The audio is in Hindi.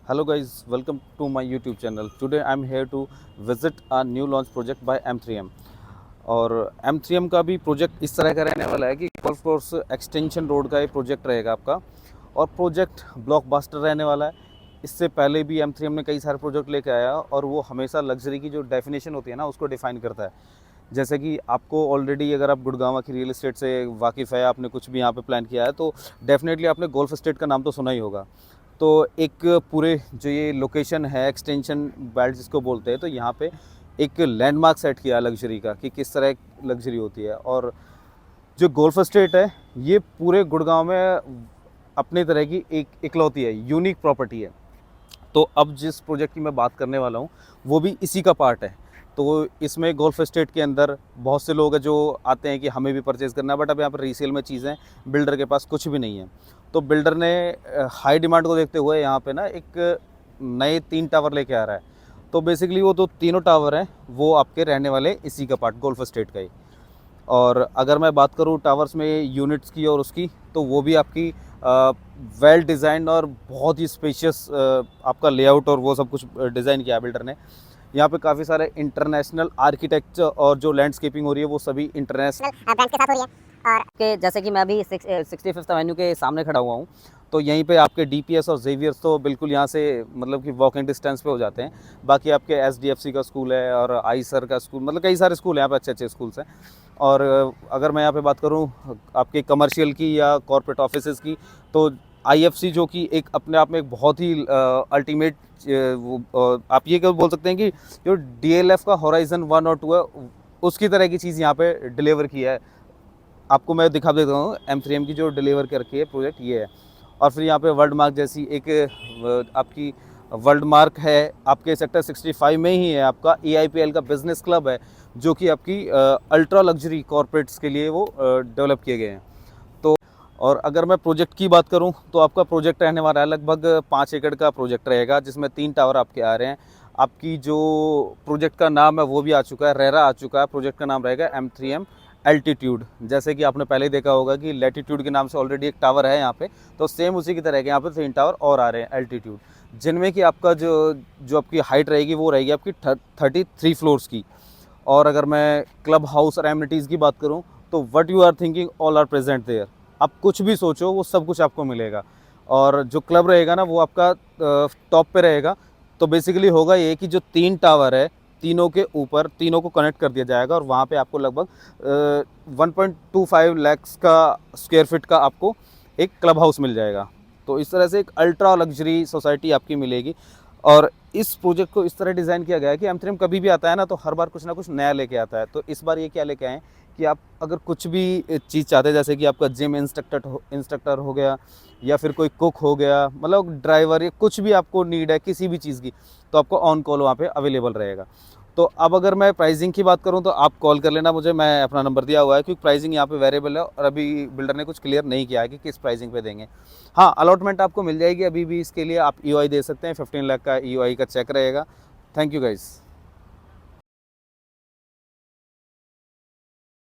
Hello guys, welcome to my YouTube channel. Today I'm here to visit a new launch project by M3M. और M3M का भी प्रोजेक्ट इस तरह का रहने वाला है कि गोल्फ कोर्स एक्सटेंशन रोड का ये प्रोजेक्ट रहेगा आपका, और प्रोजेक्ट ब्लॉकबस्टर रहने वाला है। इससे पहले भी M3M ने कई सारे प्रोजेक्ट लेके आया और वो हमेशा लग्जरी की जो डेफिनेशन होती है ना उसको डिफ़ाइन करता है। जैसे कि आपको ऑलरेडी अगर आप गुड़गांव की रियल एस्टेट से वाकिफ़ है, आपने कुछ भी यहाँ पे प्लान किया है, तो डेफिनेटली आपने गोल्फ एस्टेट का नाम तो सुना ही होगा। तो एक पूरे जो ये लोकेशन है एक्सटेंशन बेल्ट जिसको बोलते हैं, तो यहाँ पे एक लैंडमार्क सेट किया लग्जरी का कि किस तरह लग्जरी होती है। और जो गोल्फ एस्टेट है ये पूरे गुड़गांव में अपने तरह की एक इकलौती है, यूनिक प्रॉपर्टी है। तो अब जिस प्रोजेक्ट की मैं बात करने वाला हूँ वो भी इसी का पार्ट है। तो इसमें गोल्फ एस्टेट के अंदर बहुत से लोग हैं जो आते हैं कि हमें भी परचेज़ करना है, बट अब यहाँ पर रीसेल में चीज़ें बिल्डर के पास कुछ भी नहीं है। तो बिल्डर ने हाई डिमांड को देखते हुए यहाँ पे ना एक नए 3 टावर लेके आ रहा है। तो बेसिकली वो तो तीनों टावर हैं वो आपके रहने वाले इसी का पार्ट गोल्फ एस्टेट का ही। और अगर मैं बात करूँ टावर्स में यूनिट्स की और उसकी, तो वो भी आपकी वेल डिज़ाइन और बहुत ही स्पेशियस आपका लेआउट और वो सब कुछ डिज़ाइन किया बिल्डर ने। यहाँ पे काफ़ी सारे इंटरनेशनल आर्किटेक्चर और जो लैंडस्केपिंग हो रही है वो सभी इंटरनेशनल ब्रांड्स के साथ हो रही है। और के जैसे कि मैं अभी 65th एवेन्यू के सामने खड़ा हुआ हूँ, तो यहीं पे आपके डीपीएस और जेवियर्स तो बिल्कुल यहाँ से मतलब कि वॉकिंग डिस्टेंस पे हो जाते हैं। बाकी आपके एसडीएफसी का स्कूल है और आईसर का स्कूल, मतलब कई सारे स्कूल हैं यहाँ पे, अच्छे अच्छे स्कूल्स हैं। और अगर मैं यहाँ पे बात करूँ आपके कमर्शियल की या कॉर्पोरेट ऑफिसेज़ की, तो आईएफसी जो कि एक अपने आप में एक बहुत ही अल्टीमेट आप ये क्या बोल सकते हैं कि जो डीएलएफ का होराइजन 1 और 2 है उसकी तरह की चीज़ यहाँ पे डिलीवर किया है। आपको मैं दिखा देता हूँ M3M की जो डिलीवर करके प्रोजेक्ट ये है। और फिर यहाँ पे वर्ल्ड मार्क जैसी एक आपकी वर्ल्ड मार्क है, आपके सेक्टर 65 में ही है आपका EIPL का बिजनेस क्लब है, जो कि आपकी अल्ट्रा लग्जरी कॉर्पोरेट्स के लिए वो डेवलप किए गए हैं। तो और अगर मैं प्रोजेक्ट की बात करूं तो आपका प्रोजेक्ट रहने वाला है लगभग 5 एकड़ का प्रोजेक्ट रहेगा, जिसमें 3 टावर आपके आ रहे हैं। आपकी जो प्रोजेक्ट का नाम है वो भी आ चुका है, रेरा आ चुका है। प्रोजेक्ट का नाम रहेगा M3M एल्टीट्यूड। जैसे कि आपने पहले देखा होगा कि लैटिट्यूड के नाम से ऑलरेडी एक टावर है यहाँ पे, तो सेम उसी की तरह के यहाँ पे 3 टावर और आ रहे हैं एल्टीट्यूड, जिनमें कि आपका जो जो आपकी हाइट रहेगी वो रहेगी आपकी 33 फ्लोर्स की। और अगर मैं क्लब हाउस और एमिनिटीज़ की बात करूँ, तो what you are thinking all are present there. आप कुछ भी सोचो वो सब कुछ आपको मिलेगा। और जो क्लब रहेगा ना वो आपका टॉप पे रहेगा। तो बेसिकली होगा ये कि जो 3 टावर है तीनों के ऊपर तीनों को कनेक्ट कर दिया जाएगा, और वहाँ पे आपको लगभग 1.25 लाख का स्क्वायर फीट का आपको एक क्लब हाउस मिल जाएगा। तो इस तरह से एक अल्ट्रा लग्जरी सोसाइटी आपकी मिलेगी। और इस प्रोजेक्ट को इस तरह डिज़ाइन किया गया है कि M3M कभी भी आता है ना तो हर बार कुछ ना कुछ नया लेके आता है। तो इस बार ये क्या लेके आए हैं कि आप अगर कुछ भी चीज़ चाहते हैं, जैसे कि आपका जिम इंस्ट्रक्टर हो गया, या फिर कोई कुक हो गया, मतलब ड्राइवर, या कुछ भी आपको नीड है किसी भी चीज़ की, तो आपको ऑन कॉल वहाँ पे अवेलेबल रहेगा। तो अब अगर मैं प्राइसिंग की बात करूँ तो आप कॉल कर लेना मुझे, मैं अपना नंबर दिया हुआ है, क्योंकि प्राइसिंग यहाँ पे वेरिएबल है और अभी बिल्डर ने कुछ क्लियर नहीं किया है कि किस प्राइसिंग पे देंगे। हाँ, अलॉटमेंट आपको मिल जाएगी अभी भी, इसके लिए आप EOI दे सकते हैं। 15 लाख का EOI का चेक रहेगा। Thank you guys.